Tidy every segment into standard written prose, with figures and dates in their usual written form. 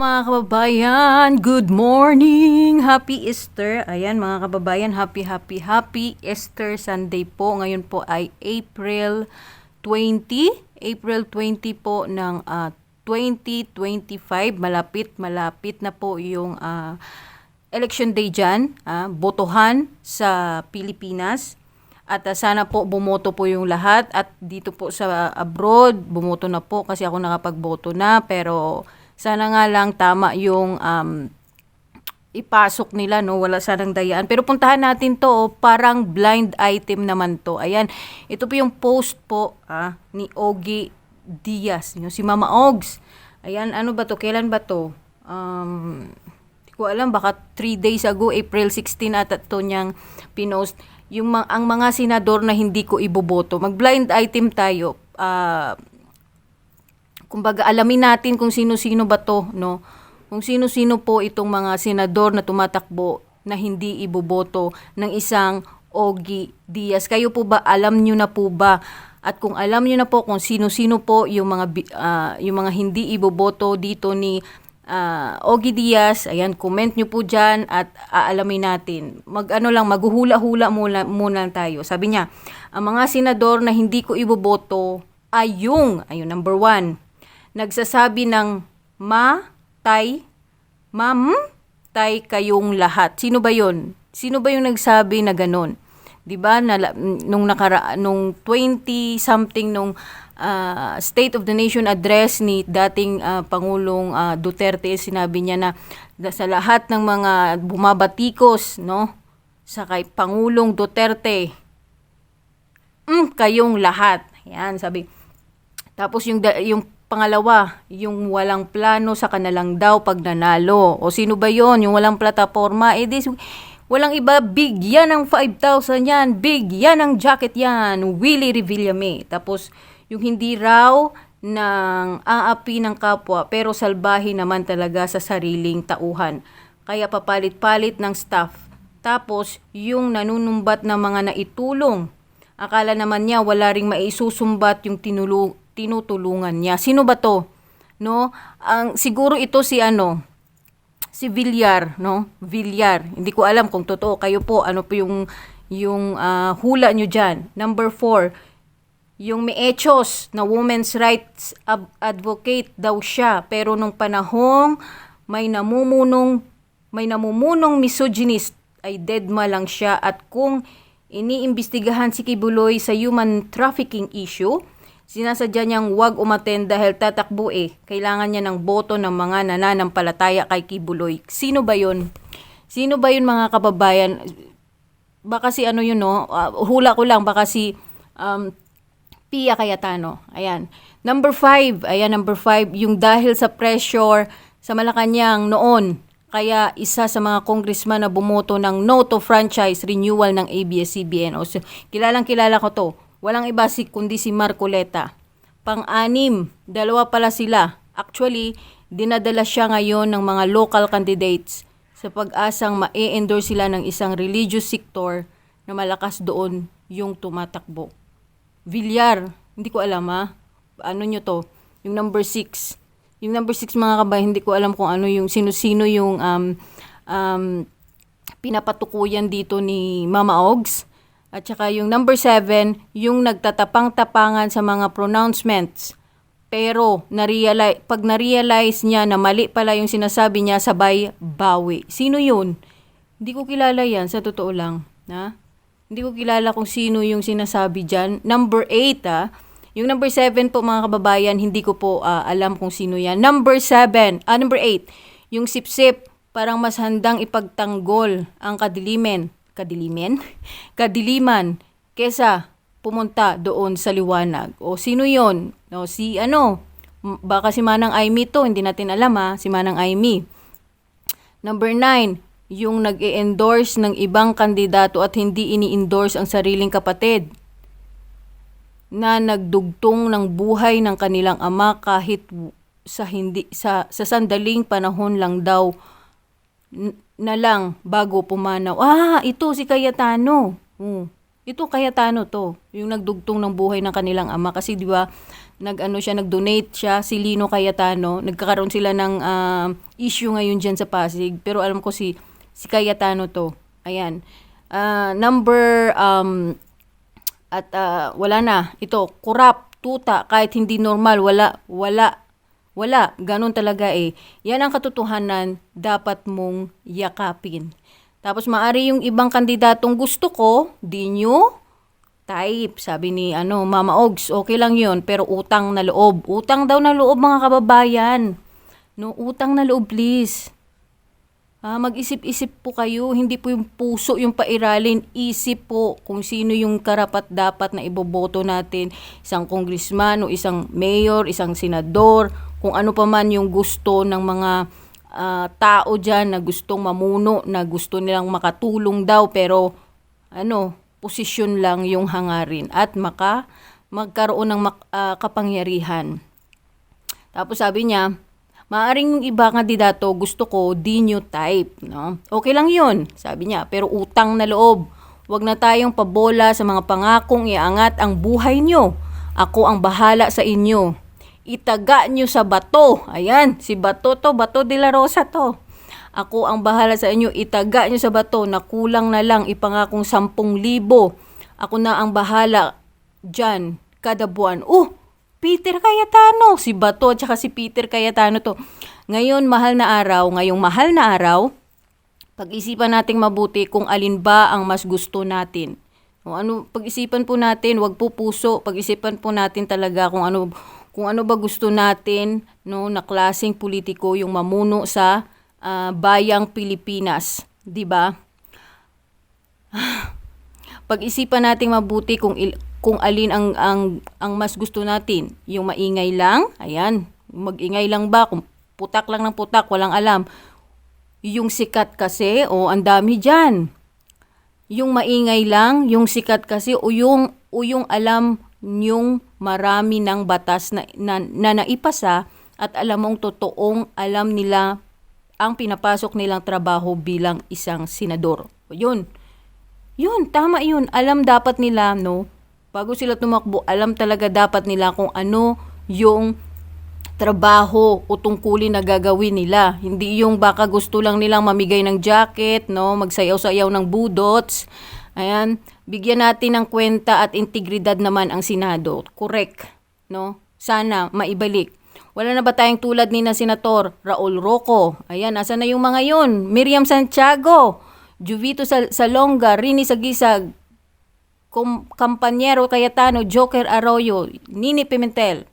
Mga kababayan, good morning! Happy Easter! Ayan mga kababayan, happy Easter Sunday po. Ngayon po ay April 20. April 20 po ng 2025. Malapit na po yung election day dyan. Botohan sa Pilipinas. At sana po bumoto po yung lahat. At dito po sa abroad, bumoto na po kasi ako nakapagboto na. Pero sana nga lang tama yung ipasok nila, no? Wala sanang dayaan. Pero puntahan natin to, parang blind item naman to. Ayan, ito po yung post po ni Ogie Diaz, yung si Mama Ogs. Ayan, ano ba to? Kailan ba to? Hindi ko alam, baka 3 days ago, April 16 at ito niyang pinost. Yung ang mga senador na hindi ko iboboto. Mag-blind item tayo. Kumbaga alamin natin kung sino-sino ba to, no? Kung sino-sino po itong mga senador na tumatakbo na hindi iboboto ng isang Ogie Diaz. Kayo po ba, alam nyo na po ba? At kung alam nyo na po kung sino-sino po yung mga hindi iboboto dito ni Ogie Diaz, ayan, comment nyo po dyan at aalamin natin. Maghuhula-hula muna tayo. Sabi niya, ang mga senador na hindi ko iboboto ay ayun, number 1. Nagsasabi ng tay kayong lahat. Sino ba 'yon? Sino ba yung nagsabi na ganun? 'Di ba? Nung 20 something nung State of the Nation address ni dating Pangulong Duterte, sinabi niya na sa lahat ng mga bumabatikos, no? Sa kay Pangulong Duterte, kayong lahat. Yan, sabi. Tapos yung pangalawa, yung walang plano sa kanalang daw pag nanalo. O sino ba yon? Yung walang plataforma. Walang iba, big yan ang 5,000 yan. Big yan ang jacket yan. Willie Revillame. Tapos yung hindi raw ng aapi ng kapwa pero salbahe naman talaga sa sariling tauhan. Kaya papalit-palit ng staff. Tapos yung nanunumbat ng mga naitulong. Akala naman niya wala ring maisusumbat yung tinutulungan niya. Sino ba to? No? Siguro ito si Villar, no? Villar. Hindi ko alam kung totoo. Kayo po, ano po yung hula nyo dyan. Number 4, yung may echos na women's rights advocate daw siya. Pero nung panahong may namumunong misogynist, ay deadma lang siya. At kung iniimbestigahan si Kibuloy sa human trafficking issue, sinasadya niyang wag umattend dahil tatakbo kailangan niya ng boto ng mga nananampalataya kay Kibuloy. Sino ba yun? Sino ba yun mga kababayan? Baka si hula ko lang, baka si Pia Cayetano. Ayan. Number 5, yung dahil sa pressure sa Malacanang noon, kaya isa sa mga congressman na bumoto ng no to franchise renewal ng ABS-CBN. So, kilala ko to. Walang iba kundi si Marcoleta. Pang-anim, 2 pala sila. Actually, dinadala siya ngayon ng mga local candidates sa pag-asang ma-endorse sila ng isang religious sector na malakas doon yung tumatakbo. Villar, hindi ko alam Ano nyo to? Yung number 6. Yung number 6 mga kabayan, hindi ko alam kung ano yung sino-sino yung pinapatukuyan dito ni Mama Ogs. At saka yung number 7, yung nagtatapang-tapangan sa mga pronouncements. Pero pag na-realize niya na mali pala yung sinasabi niya, sabay bawi. Sino yun? Hindi ko kilala yan, sa totoo lang. Hindi ko kilala kung sino yung sinasabi dyan. Number 8, Yung number 7 po mga kababayan, hindi ko po alam kung sino yan. Number 8, yung sipsip, parang mas handang ipagtanggol ang kadiliman kesa pumunta doon sa liwanag. O sino yon? No, baka si Manang Aimee to, hindi natin alam si Manang Aimee. Number 9, yung nag-e-endorse ng ibang kandidato at hindi ini-endorse ang sariling kapatid na nagdugtong ng buhay ng kanilang ama kahit sa sandaling panahon lang daw na lang bago pumanaw. Ito si Cayetano. Ito Cayetano to, yung nagdugtong ng buhay ng kanilang ama kasi 'di ba nag-donate siya si Lino Cayetano. Nagkakaroon sila ng issue ngayon diyan sa Pasig. Pero alam ko si Cayetano to. Ayan. Number at wala na. Ito, kurap, tuta, kahit hindi normal, wala. Ganun talaga eh. Yan ang katotohanan, dapat mong yakapin. Tapos maari yung ibang kandidatong gusto ko, di nyo type. Sabi ni Mama Ogs, okay lang yun, pero utang na loob. Utang daw na loob mga kababayan. No, utang na loob please. Mag-isip-isip po kayo, hindi po yung puso yung pairalin, isip po kung sino yung karapat dapat na iboboto natin, isang congressman o isang mayor, isang senador, kung ano pa man yung gusto ng mga tao dyan na gustong mamuno, na gusto nilang makatulong daw, pero posisyon lang yung hangarin at magkaroon ng kapangyarihan. Tapos sabi niya, maaring yung iba kandidato gusto ko di nyo type, no? Okay lang yun, sabi niya, pero utang na loob. Huwag na tayong pabola sa mga pangakong iangat ang buhay nyo. Ako ang bahala sa inyo. Itaga nyo sa bato. Ayan, si Bato to, Bato de la Rosa to. Ako ang bahala sa inyo, itaga nyo sa bato na kulang na lang ipangakong 10,000. Ako na ang bahala dyan kada buwan. Peter Cayetano, si Bato at saka si Peter Cayetano to. Ngayong mahal na araw, pag-isipan nating mabuti kung alin ba ang mas gusto natin. Pag-isipan po natin, wag po puso, pag-isipan po natin talaga kung ano ba gusto natin, no, na klaseng politiko yung mamuno sa bayang Pilipinas, 'di ba? Pag-isipan nating mabuti kung alin ang mas gusto natin. Yung maingay lang, ayan, mag-ingay lang ba? Kung putak lang ng putak, walang alam. Yung sikat kasi, ang dami dyan. Yung maingay lang, yung sikat kasi, o yung alam yung marami ng batas na naipasa at alam mong totoong alam nila ang pinapasok nilang trabaho bilang isang senador. Yun, tama yun. Alam dapat nila, no? Bago sila tumakbo, alam talaga dapat nila kung ano yung trabaho o tungkulin na gagawin nila. Hindi yung baka gusto lang nilang mamigay ng jacket, no, magsayaw-sayaw ng budots. Ayan, bigyan natin ng kwenta at integridad naman ang Senado. Correct, no? Sana maibalik. Wala na ba tayong tulad ni na Senator Raul Roco? Ayan, nasa na yung mga yun? Miriam Santiago, Juvito Salonga, Rini Sagisag, Campañero Cayetano, Joker Arroyo, Nini Pimentel.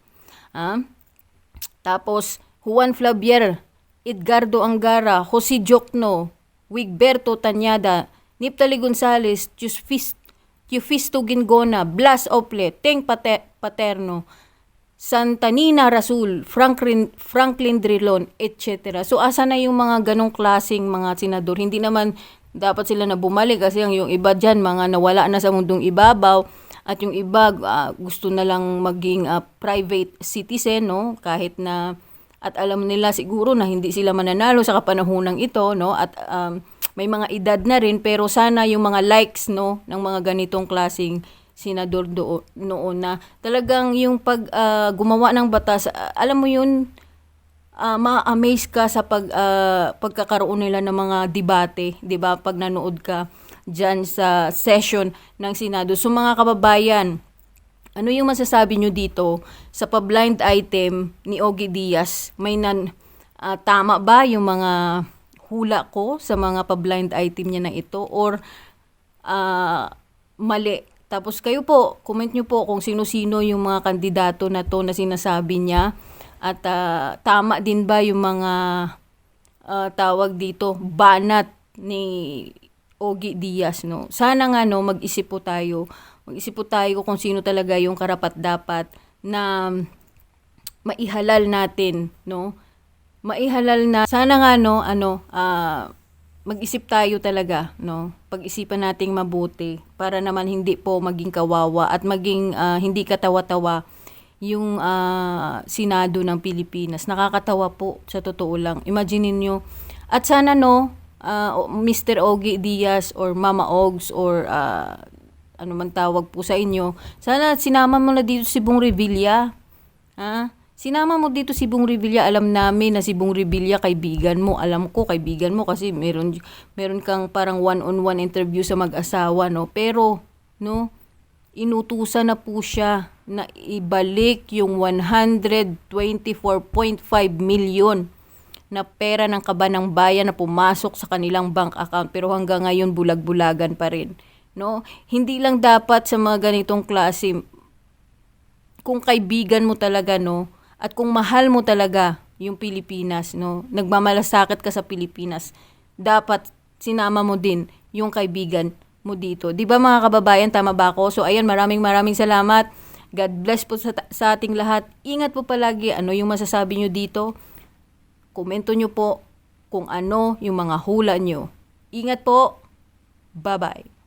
Tapos, Juan Flavier, Edgardo Angara, Jose Jokno, Wigberto Tanyada, Niptali Gonzales, Yufisto Gingona, Blas Ople, Teng Paterno, Santanina Rasul, Franklin Drilon, etc. So, asa na yung mga ganong klaseng mga senador? Hindi naman dapat sila na bumalik kasi yung iba dyan, mga nawala na sa mundong ibabaw at yung iba gusto na lang maging private citizen, no? Kahit na at alam nila siguro na hindi sila mananalo sa kapanahonang ito, no? At may mga edad na rin, pero sana yung mga likes, no, ng mga ganitong klaseng senador noon na talagang yung pag gumawa ng batas, alam mo yun, ma-amaze ka sa pagkakaroon nila ng mga debate, 'di ba? Pag nanood ka diyan sa session ng Senado. So mga kababayan, ano yung masasabi nyo dito sa pa-blind item ni Ogie Diaz? Tama ba yung mga hula ko sa mga pa-blind item niya na ito or mali? Tapos kayo po, comment nyo po kung sino-sino yung mga kandidato na to na sinasabi niya. At tama din ba yung mga tawag dito, banat ni Ogie Diaz, no? Sana nga, no, mag-isip po tayo kung sino talaga yung karapat-dapat na maihalal natin, no? Maihalal na, sana nga, no, mag-isip tayo talaga, no? Pag-isipan nating mabuti para naman hindi po maging kawawa at maging hindi katawa-tawa yung Senado ng Pilipinas. Nakakatawa po, sa totoo lang. Imagine niyo. At sana, no, Mr. Ogie Diaz or Mama Ogs or ano man tawag po sa inyo, sana sinama mo na dito si Bong Revilla. Ha? Sinama mo dito si Bong Revilla. Alam namin na si Bong Revilla kaibigan mo. Alam ko kaibigan mo kasi meron kang parang one-on-one interview sa mag-asawa, no? Pero, no, inutusan na po siya na ibalik yung 124.5 million na pera ng kabanang bayan na pumasok sa kanilang bank account, pero hanggang ngayon bulag-bulagan pa rin, no? Hindi lang dapat sa mga ganitong klase, kung kaibigan mo talaga, no, at kung mahal mo talaga yung Pilipinas, no, nagmamalasakit ka sa Pilipinas, dapat sinama mo din yung kaibigan mo dito. 'Di ba mga kababayan, tama ba ako? So ayan, maraming salamat. God bless po sa ating lahat. Ingat po palagi. Ano yung masasabi nyo dito? Komento nyo po kung ano yung mga hula nyo. Ingat po. Bye-bye.